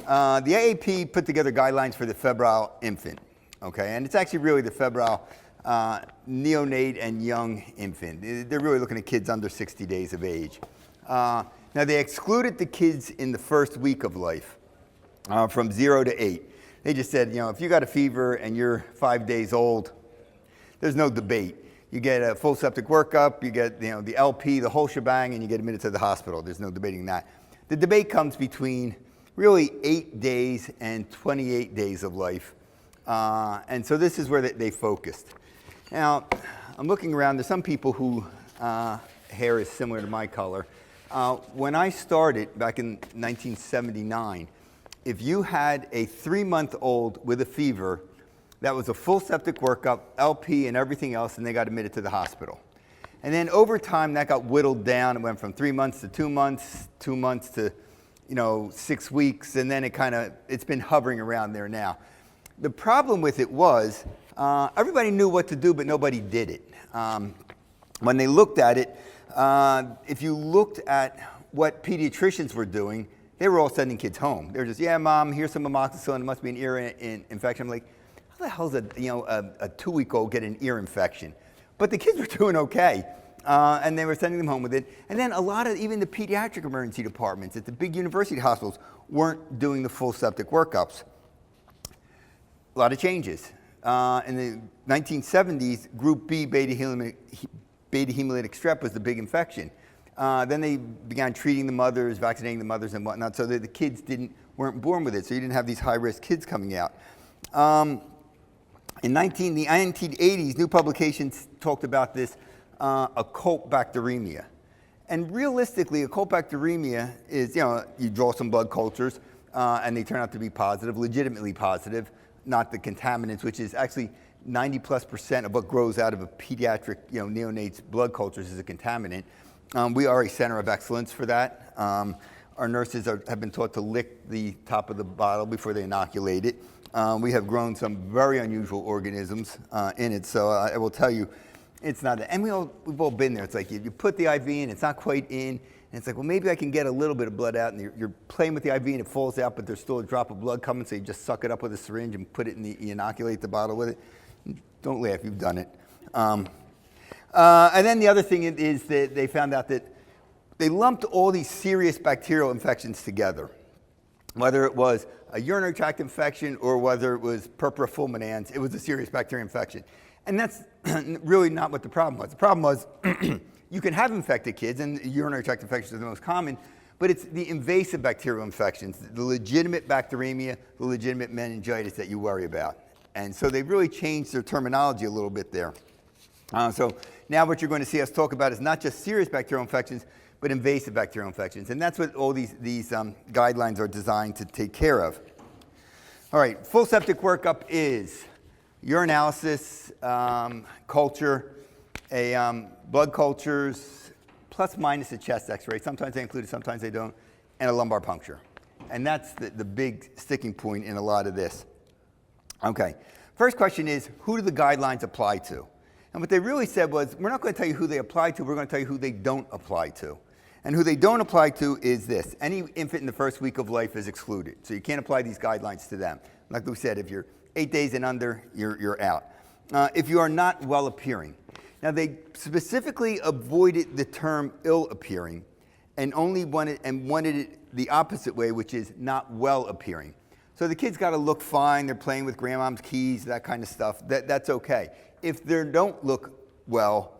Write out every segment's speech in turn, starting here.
The AAP put together guidelines for the febrile infant, okay? And it's actually really the febrile neonate and young infant. They're really looking at kids under 60 days of age. Now, they excluded the kids in the first week of life from 0 to 8. They just said, you know, if you got a fever and you're 5 days old, there's no debate. You get a full septic workup, you get, you know, the LP, the whole shebang, and you get admitted to the hospital. There's no debating that. The debate comes between really 8 days and 28 days of life. And so this is where they focused. Now, I'm looking around. There's some people who hair is similar to my color. When I started back in 1979, if you had a 3-month-old with a fever, that was a full septic workup, LP and everything else, and they got admitted to the hospital. And then over time, that got whittled down. It went from 3 months to 2 months, 2 months to, 6 weeks, and then it's been hovering around there now. The problem with it was everybody knew what to do, but nobody did it. When they looked at it, if you looked at what pediatricians were doing, they were all sending kids home. They were just, yeah, mom, here's some amoxicillin. It must be an ear infection. I'm like, how the hell does a 2-week-old get an ear infection? But the kids were doing okay, and they were sending them home with it. And then a lot of even the pediatric emergency departments at the big university hospitals weren't doing the full septic workups. A lot of changes. In the 1970s, Group B beta hemolytic strep was the big infection. Then they began treating the mothers, vaccinating the mothers and whatnot, so that the kids weren't born with it, so you didn't have these high-risk kids coming out. In the 1980s, new publications talked about this occult bacteremia. And realistically, occult bacteremia is, you draw some blood cultures, and they turn out to be positive, legitimately positive, not the contaminants, which is actually 90+% of what grows out of a pediatric, neonate's blood cultures is a contaminant. We are a center of excellence for that. Our nurses have been taught to lick the top of the bottle before they inoculate it. We have grown some very unusual organisms in it, so I will tell you, it's not that. And we've all been there. It's like you put the IV in, it's not quite in, and it's like, well, maybe I can get a little bit of blood out, and you're playing with the IV and it falls out, but there's still a drop of blood coming, so you just suck it up with a syringe and put it you inoculate the bottle with it. Don't laugh, you've done it. And then the other thing is that they found out that they lumped all these serious bacterial infections together, whether it was a urinary tract infection or whether it was purpura fulminans, it was a serious bacterial infection. And that's really not what the problem was. The problem was you can have infected kids, and urinary tract infections are the most common, but it's the invasive bacterial infections, the legitimate bacteremia, the legitimate meningitis that you worry about. And so they've really changed their terminology a little bit there. So now what you're going to see us talk about is not just serious bacterial infections, but invasive bacterial infections. And that's what all these guidelines are designed to take care of. All right, full septic workup is urinalysis, culture, blood cultures, plus minus a chest x-ray. Sometimes they include it, sometimes they don't, and a lumbar puncture. And that's the big sticking point in a lot of this. Okay, first question is, who do the guidelines apply to? And what they really said was, we're not going to tell you who they apply to, we're going to tell you who they don't apply to. And who they don't apply to is this. Any infant in the first week of life is excluded. So you can't apply these guidelines to them. Like we said, if you're 8 days and under, you're out. If you are not well appearing. Now they specifically avoided the term ill appearing and only wanted it the opposite way, which is not well appearing. So the kids got to look fine, they're playing with grandmom's keys, that kind of stuff, that's okay. If they don't look well,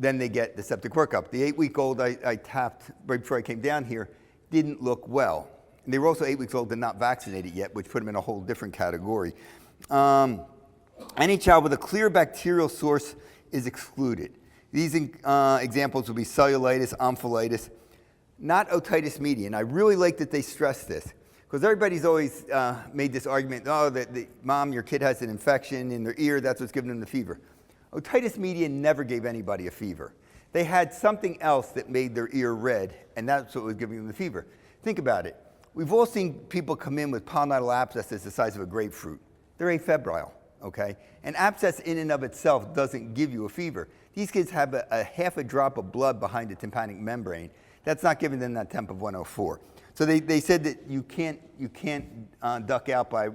then they get the septic workup. The 8-week-old I tapped right before I came down here didn't look well. And they were also 8 weeks old and not vaccinated yet, which put them in a whole different category. Any child with a clear bacterial source is excluded. These examples would be cellulitis, omphalitis, not otitis media. And I really like that they stress this, because everybody's always made this argument, Mom, your kid has an infection in their ear, that's what's giving them the fever. Otitis media never gave anybody a fever. They had something else that made their ear red, and that's what was giving them the fever. Think about it. We've all seen people come in with pulmonal abscesses the size of a grapefruit. They're afebrile, okay? An abscess in and of itself doesn't give you a fever. These kids have a half a drop of blood behind the tympanic membrane. That's not giving them that temp of 104. So they said that you can't duck out by,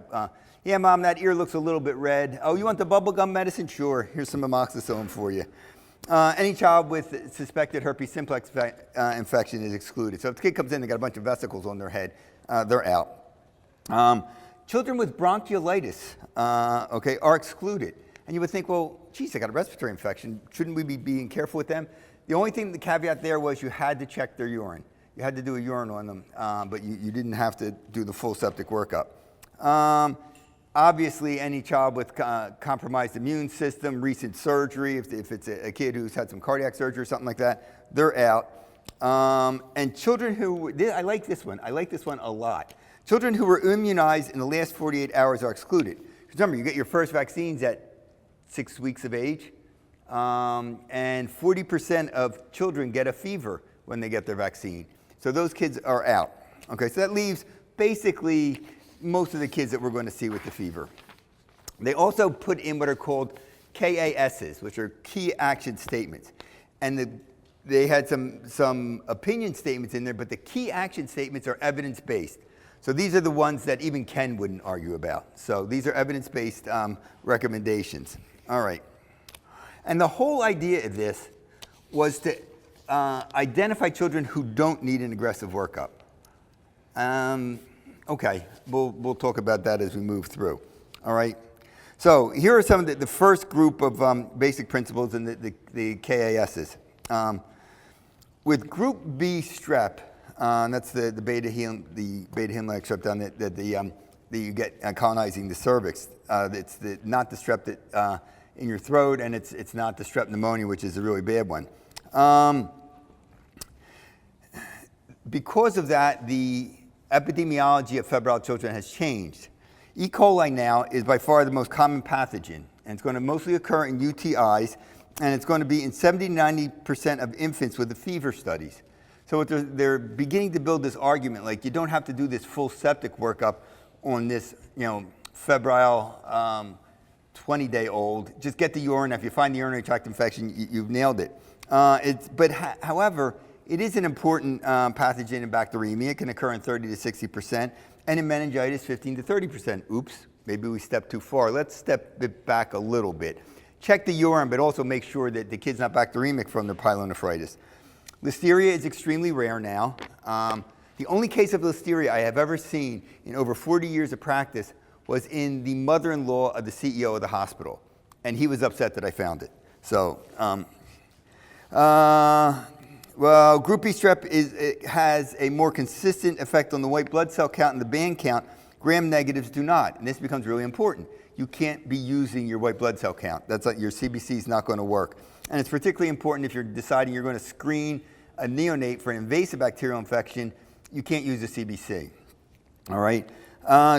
yeah, Mom, that ear looks a little bit red. Oh, you want the bubblegum medicine? Sure, here's some amoxicillin for you. Any child with suspected herpes simplex infection is excluded. So if the kid comes in, they got a bunch of vesicles on their head, they're out. Children with bronchiolitis, are excluded. And you would think, well, geez, they got a respiratory infection. Shouldn't we be being careful with them? The only thing, the caveat there was you had to check their urine. You had to do a urine on them, but you didn't have to do the full septic workup. Obviously, any child with compromised immune system, recent surgery, if it's a kid who's had some cardiac surgery or something like that, they're out. And children who, I like this one a lot. Children who were immunized in the last 48 hours are excluded. Remember, you get your first vaccines at 6 weeks of age, and 40% of children get a fever when they get their vaccine. So those kids are out. Okay, so that leaves basically most of the kids that we're going to see with the fever. They also put in what are called KASs, which are key action statements. And they had some opinion statements in there, but the key action statements are evidence-based. So these are the ones that even Ken wouldn't argue about. So these are evidence-based recommendations. All right. And the whole idea of this was to identify children who don't need an aggressive workup. Okay, we'll talk about that as we move through. All right. So here are some of the first group of basic principles in the KASs. With Group B strep, that's the beta-hemolytic strep down that you get colonizing the cervix. It's not the strep that in your throat, and it's not the strep pneumonia, which is a really bad one. Because of that, the epidemiology of febrile children has changed. E. coli now is by far the most common pathogen, and it's going to mostly occur in UTIs, and it's going to be in 70-90% of infants with the fever studies. So what they're beginning to build this argument, like you don't have to do this full septic workup on this, febrile 20-day-old. Just get the urine. If you find the urinary tract infection, you've nailed it. However, it is an important pathogen in bacteremia. It can occur in 30 to 60%, and in meningitis, 15 to 30%. Oops, maybe we stepped too far. Let's step it back a little bit. Check the urine, but also make sure that the kid's not bacteremic from the pyelonephritis. Listeria is extremely rare now. The only case of listeria I have ever seen in over 40 years of practice was in the mother-in-law of the CEO of the hospital, and he was upset that I found it. So, well, Group B strep has a more consistent effect on the white blood cell count and the band count. Gram negatives do not, and this becomes really important. You can't be using your white blood cell count. That's like your CBC is not going to work. And it's particularly important if you're deciding you're going to screen a neonate for an invasive bacterial infection. You can't use a CBC. All right.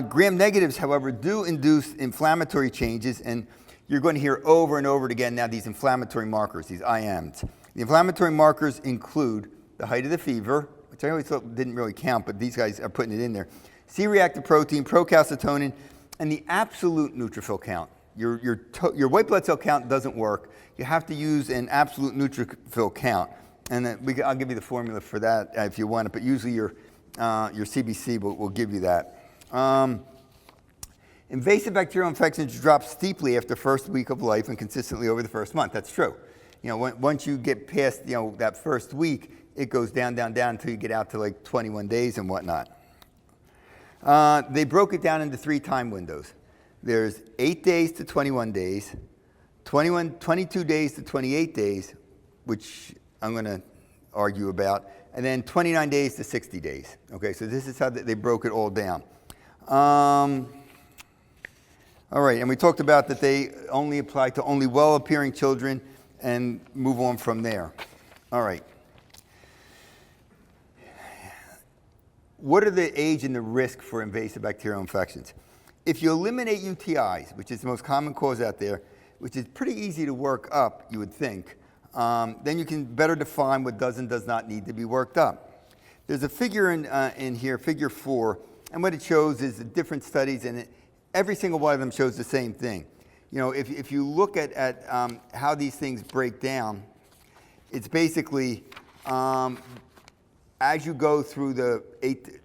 Gram negatives, however, do induce inflammatory changes, and you're going to hear over and over again now these inflammatory markers, these IMs. The inflammatory markers include the height of the fever, which I always thought didn't really count, but these guys are putting it in there. C-reactive protein, procalcitonin, and the absolute neutrophil count. Your white blood cell count doesn't work. You have to use an absolute neutrophil count. And I'll give you the formula for that if you want it, but usually your CBC will give you that. Invasive bacterial infections drop steeply after the first week of life and consistently over the first month. That's true. Once you get past that first week, it goes down, down, down until you get out to like 21 days and whatnot. They broke it down into 3 time windows. There's 8 days to 21 days, 22 days to 28 days, which I'm going to argue about, and then 29 days to 60 days. Okay, so this is how they broke it all down. All right, and we talked about that they only apply to only well-appearing children and move on from there. All right. What are the age and the risk for invasive bacterial infections? If you eliminate UTIs, which is the most common cause out there, which is pretty easy to work up, you would think, then you can better define what does and does not need to be worked up. There's a figure in here, figure 4, and what it shows is the different studies, and every single one of them shows the same thing. If you look at how these things break down, it's basically as you go through the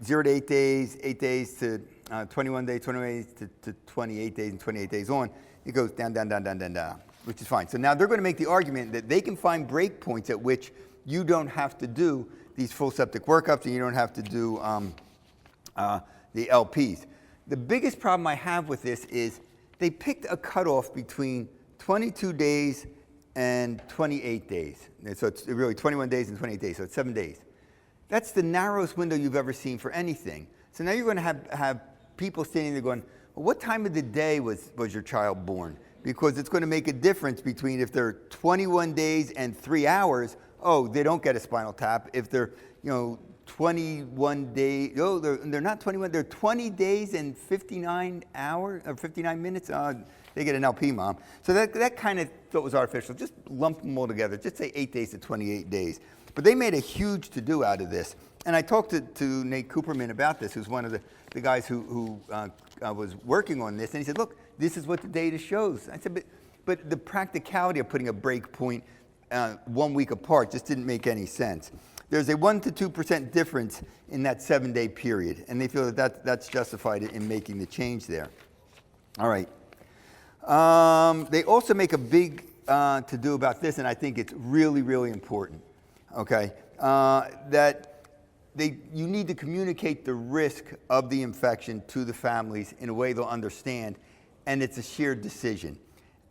0 to 8 days, 8 days to 21 days, 21 days to 28 days, and 28 days on, it goes down, down, down, down, down, down, which is fine. So now they're going to make the argument that they can find break points at which you don't have to do these full septic workups and you don't have to do the LPs. The biggest problem I have with this is they picked a cutoff between 22 days and 28 days. And so it's really 21 days and 28 days, so it's 7 days. That's the narrowest window you've ever seen for anything. So now you're going to have people standing there going, well, what time of the day was your child born? Because it's going to make a difference between if they're 21 days and 3 hours, oh, they don't get a spinal tap. If they're, 21 days, oh, they're not 21, they're 20 days and 59 hours, or 59 minutes, they get an LP, Mom. So that kind of thought was artificial. Just lump them all together. Just say 8 days to 28 days. But they made a huge to-do out of this. And I talked to Nate Cooperman about this, who's one of the guys who was working on this. And he said, look, this is what the data shows. I said, but the practicality of putting a break point 1 week apart just didn't make any sense. There's a 1 to 2% difference in that 7-day period. And they feel that's justified in making the change there. All right. They also make a big to-do about this, and I think it's really, really important. Okay, that you need to communicate the risk of the infection to the families in a way they'll understand, and it's a shared decision.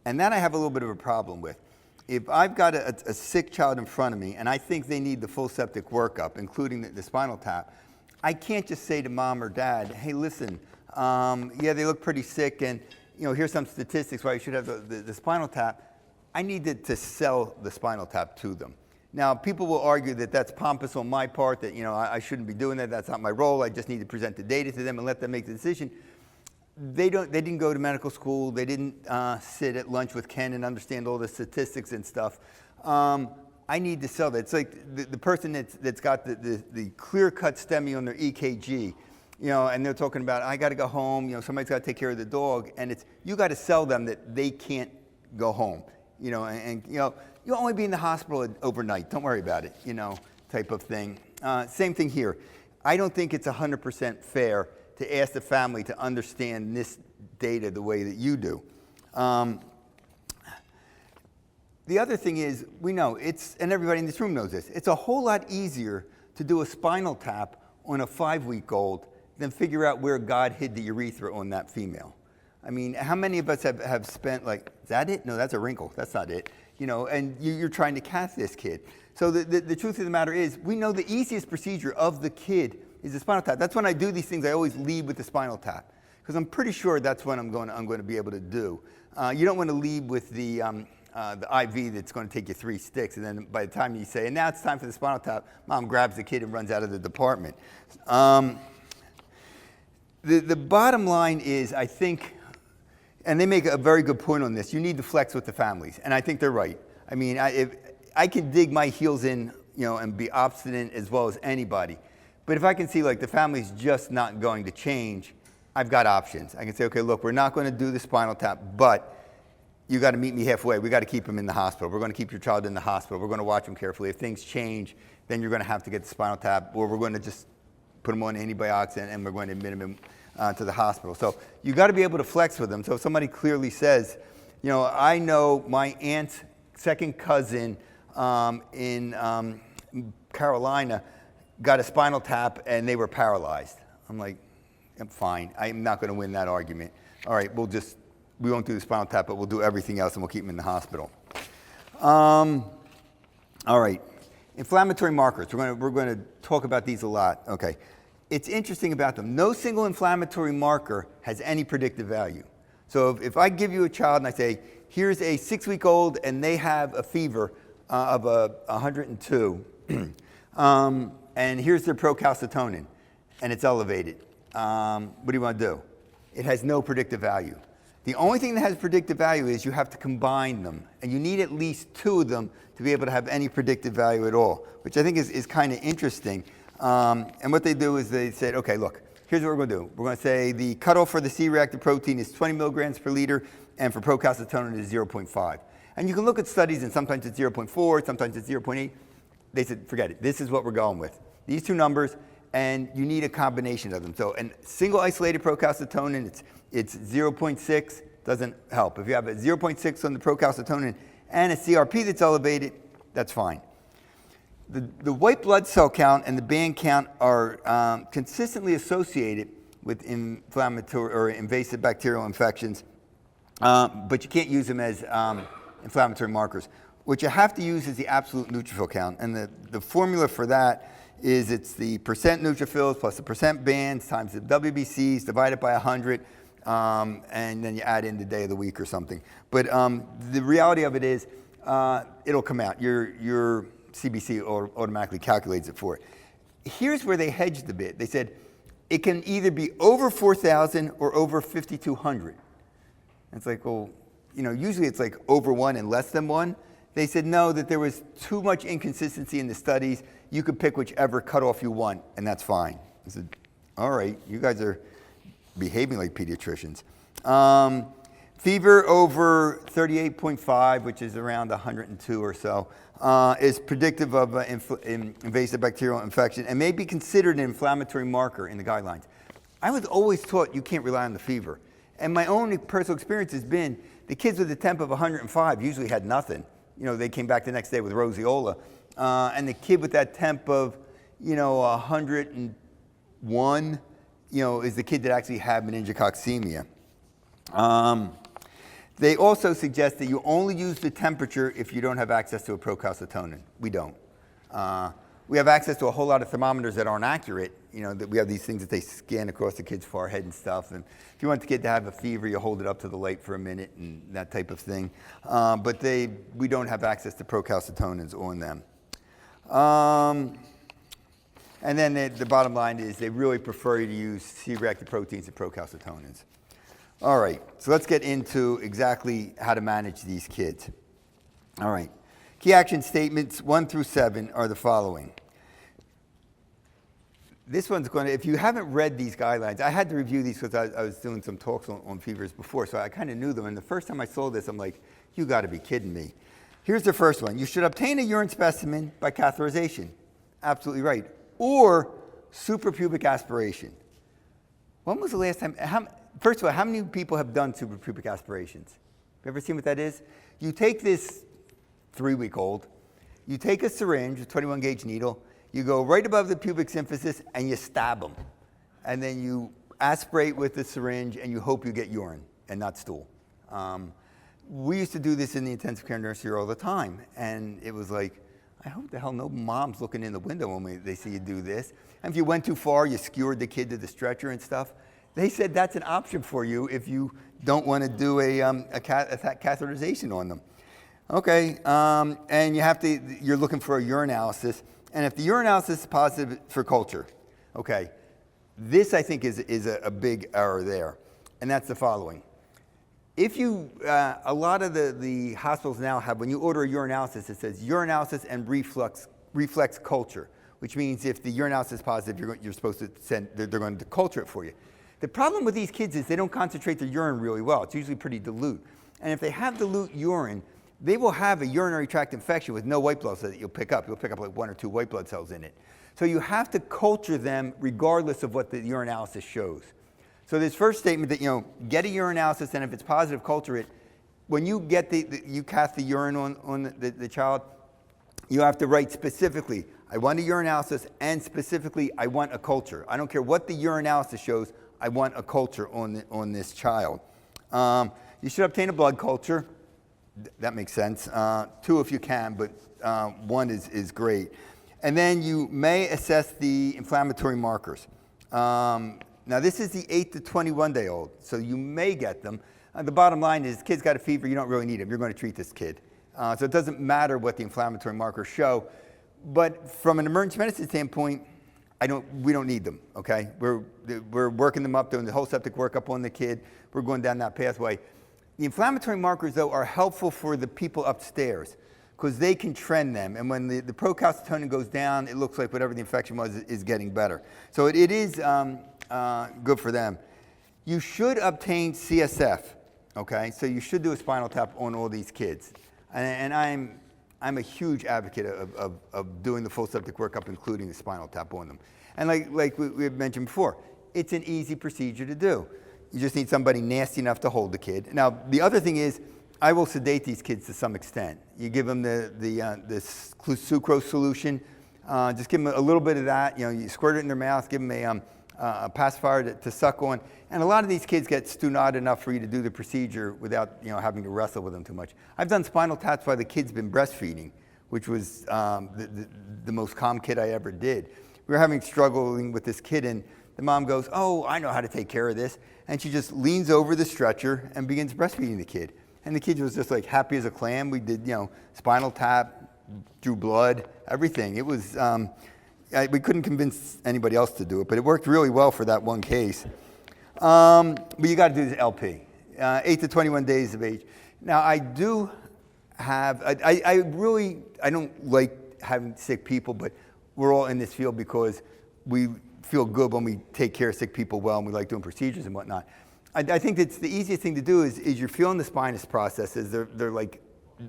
And that I have a little bit of a problem with. If I've got a sick child in front of me and I think they need the full septic workup, including the spinal tap, I can't just say to mom or dad, hey, listen, yeah, they look pretty sick, and here's some statistics why you should have the spinal tap. I need to sell the spinal tap to them. Now, people will argue that that's pompous on my part, that I shouldn't be doing that. That's not my role. I just need to present the data to them and let them make the decision. They didn't go to medical school. They didn't sit at lunch with Ken and understand all the statistics and stuff. I need to sell that. It's like the person that's got the clear-cut STEMI on their EKG, and they're talking about, I got to go home. Somebody's got to take care of the dog, and you got to sell them that they can't go home. You'll only be in the hospital overnight. Don't worry about it, type of thing. Same thing here. I don't think it's 100% fair to ask the family to understand this data the way that you do. The other thing is, we know, and everybody in this room knows this, it's a whole lot easier to do a spinal tap on a 5-week-old than figure out where God hid the urethra on that female. I mean, how many of us have spent is that it? No, that's a wrinkle. That's not it. And you're trying to cath this kid. So the truth of the matter is, we know the easiest procedure of the kid is the spinal tap. That's when I do these things, I always lead with the spinal tap, because I'm pretty sure that's what I'm going to be able to do. You don't want to lead with the IV that's going to take you 3 sticks, and then by the time you say, and now it's time for the spinal tap, mom grabs the kid and runs out of the department. The bottom line is, I think, and they make a very good point on this, you need to flex with the families, and I think they're right. I mean, if I can dig my heels in, and be obstinate as well as anybody, but if I can see the family's just not going to change, I've got options. I can say, okay, look, we're not going to do the spinal tap, but you got to meet me halfway. We got to keep him in the hospital. We're going to keep your child in the hospital. We're going to watch him carefully. If things change, then you're going to have to get the spinal tap, or we're going to just put him on antibiotics and we're going to admit him to the hospital. So you got to be able to flex with them. So if somebody clearly says, I know my aunt's second cousin in Carolina got a spinal tap and they were paralyzed. I'm like, I'm fine. I'm not going to win that argument. All right, we won't do the spinal tap, but we'll do everything else and we'll keep them in the hospital. All right, inflammatory markers. We're going to talk about these a lot. Okay, it's interesting about them. No single inflammatory marker has any predictive value. So if I give you a child and I say, here's a 6-week-old and they have a fever of 102, and here's their procalcitonin, and it's elevated. What do you want to do? It has no predictive value. The only thing that has predictive value is you have to combine them, and you need at least 2 of them to be able to have any predictive value at all, which I think is kind of interesting. And what they do is they said, okay, look, here's what we're going to do. We're going to say the cutoff for the C-reactive protein is 20 milligrams per liter, and for procalcitonin is 0.5. And you can look at studies, and sometimes it's 0.4, sometimes it's 0.8. They said, forget it. This is what we're going with. these two numbers, and you need a combination of them. So a single isolated procalcitonin, it's 0.6, doesn't help. If you have a 0.6 on the procalcitonin and a CRP that's elevated, that's fine. The white blood cell count and the band count are consistently associated with inflammatory or invasive bacterial infections, but you can't use them as inflammatory markers. What you have to use is the absolute neutrophil count, and the formula for that is it's the percent neutrophils plus the percent bands times the WBCs divided by 100, and then you add in the day of the week or something. But the reality of it is it'll come out. Your CBC automatically calculates it for it. Here's where they hedged a bit. They said it can either be over 4,000 or over 5,200. It's like, well, usually it's like over 1 and less than 1. They said no, that there was too much inconsistency in the studies. You could pick whichever cutoff you want, and that's fine. I said, all right, you guys are behaving like pediatricians. Fever over 38.5, which is around 102 or so, is predictive of invasive bacterial infection and may be considered an inflammatory marker in the guidelines. I was always taught you can't rely on the fever. And my own personal experience has been the kids with a temp of 105 usually had nothing. They came back the next day with roseola. And the kid with that temp of, 101, is the kid that actually had meningococcemia. They also suggest that you only use the temperature if you don't have access to a procalcitonin. We don't. We have access to a whole lot of thermometers that aren't accurate. That we have these things that they scan across the kid's forehead and stuff. And if you want the kid to have a fever, you hold it up to the light for a minute and that type of thing. But we don't have access to procalcitonins on them. And then the bottom line is they really prefer you to use C-reactive proteins and procalcitonins. All right, so let's get into exactly how to manage these kids. All right, key action statements 1 through 7 are the following. This one's going to, if you haven't read these guidelines, I had to review these because I was doing some talks on fevers before, so I kind of knew them. And the first time I saw this, I'm like, you got to be kidding me. Here's the first one. You should obtain a urine specimen by catheterization. Absolutely right. Or suprapubic aspiration. When was the last time? First of all, how many people have done suprapubic aspirations? Have you ever seen what that is? You take this 3-week-old, you take a syringe, a 21 gauge needle, you go right above the pubic symphysis and you stab them. And then you aspirate with the syringe and you hope you get urine and not stool. We used to do this in the intensive care nursery all the time. And it was like, I hope the hell no mom's looking in the window when they see you do this. And if you went too far, you skewered the kid to the stretcher and stuff. They said that's an option for you if you don't want to do a catheterization on them. Okay, and you're looking for a urinalysis. And if the urinalysis is positive for culture, okay, this I think is a big error there. And that's the following. If you, a lot of the hospitals now have, when you order a urinalysis, it says urinalysis and reflex culture, which means if the urinalysis is positive, you're supposed to they're going to culture it for you. The problem with these kids is they don't concentrate their urine really well. It's usually pretty dilute. And if they have dilute urine, they will have a urinary tract infection with no white blood cells that you'll pick up. You'll pick up like 1 or 2 white blood cells in it. So you have to culture them regardless of what the urinalysis shows. So this first statement that, get a urinalysis, and if it's positive, culture it. When you get you cath the urine on the child, you have to write specifically, I want a urinalysis, and specifically, I want a culture. I don't care what the urinalysis shows, I want a culture on this child. You should obtain a blood culture. That makes sense. 2 if you can, but 1 is great. And then you may assess the inflammatory markers. Now, this is the 8 to 21-day-old, so you may get them. The bottom line is, kid's got a fever, you don't really need him. You're going to treat this kid. So it doesn't matter what the inflammatory markers show. But from an emergency medicine standpoint, we don't need them, okay? We're working them up, doing the whole septic workup on the kid. We're going down that pathway. The inflammatory markers, though, are helpful for the people upstairs because they can trend them. And when the procalcitonin goes down, it looks like whatever the infection was is getting better. So it is good for them. You should obtain CSF, okay? So you should do a spinal tap on all these kids. And I'm a huge advocate of doing the full septic workup, including the spinal tap on them. And like we had mentioned before, it's an easy procedure to do. You just need somebody nasty enough to hold the kid. Now, the other thing is, I will sedate these kids to some extent. You give them the sucrose solution, just give them a little bit of that. You know, you squirt it in their mouth, give them a pacifier to suck on. And a lot of these kids get stu-nod enough for you to do the procedure without, you know, having to wrestle with them too much. I've done spinal taps while the kid's been breastfeeding, which was the most calm kid I ever did. We were struggling with this kid, and the mom goes, "Oh, I know how to take care of this." And she just leans over the stretcher and begins breastfeeding the kid. And the kid was just like happy as a clam. We did, you know, spinal tap, drew blood, everything. It was, we couldn't convince anybody else to do it, but it worked really well for that one case. But you got to do this LP, 8 to 21 days of age. Now, I do have, I don't like having sick people, but we're all in this field because we feel good when we take care of sick people well, and we like doing procedures and whatnot. I think it's the easiest thing to do is you're feeling the spinous processes. They're like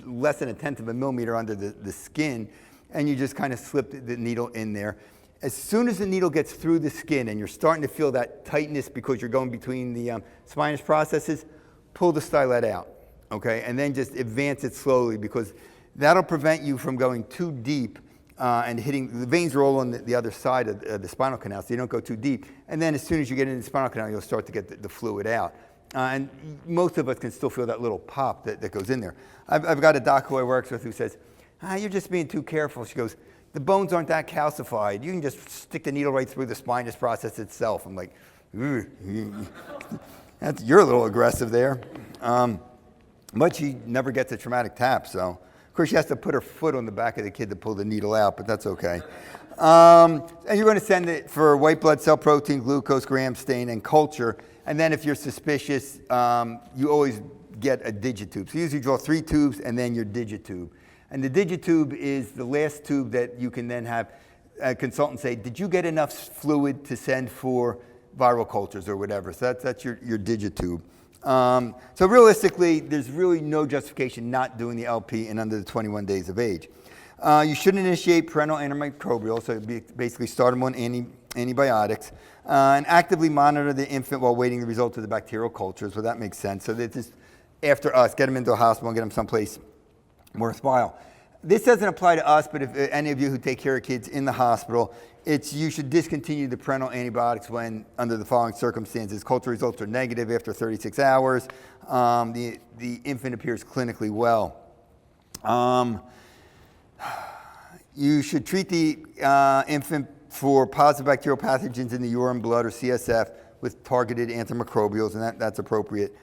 less than 1/10 of a millimeter under the skin, and you just kind of slip the needle in there. As soon as the needle gets through the skin and you're starting to feel that tightness because you're going between the spinous processes, pull the stylet out, okay? And then just advance it slowly, because that'll prevent you from going too deep and hitting, the veins are all on the other side of the spinal canal, so you don't go too deep. And then as soon as you get into the spinal canal, you'll start to get the fluid out. And most of us can still feel that little pop that goes in there. I've got a doc who I work with who says, "You're just being too careful." She goes, "The bones aren't that calcified. You can just stick the needle right through the spinous process itself." I'm like, you're a little aggressive there. But she never gets a traumatic tap, so. Of course, she has to put her foot on the back of the kid to pull the needle out, but that's okay. And you're going to send it for white blood cell protein, glucose, gram stain, and culture. And then if you're suspicious, you always get a digitube. So you usually draw 3 tubes and then your digitube. And the digitube is the last tube that you can then have a consultant say, "Did you get enough fluid to send for viral cultures or whatever?" So that's your digitube. So realistically, there's really no justification not doing the LP in under the 21 days of age. You shouldn't initiate parental antimicrobial, so basically start them on antibiotics, and actively monitor the infant while waiting the result of the bacterial cultures. Well, that makes sense. So that just after us, get them into a hospital and get them someplace worthwhile. This doesn't apply to us, but if any of you who take care of kids in the hospital, you should discontinue the parental antibiotics when, under the following circumstances: culture results are negative after 36 hours, the infant appears clinically well. You should treat the infant for positive bacterial pathogens in the urine, blood, or CSF with targeted antimicrobials, and that's appropriate.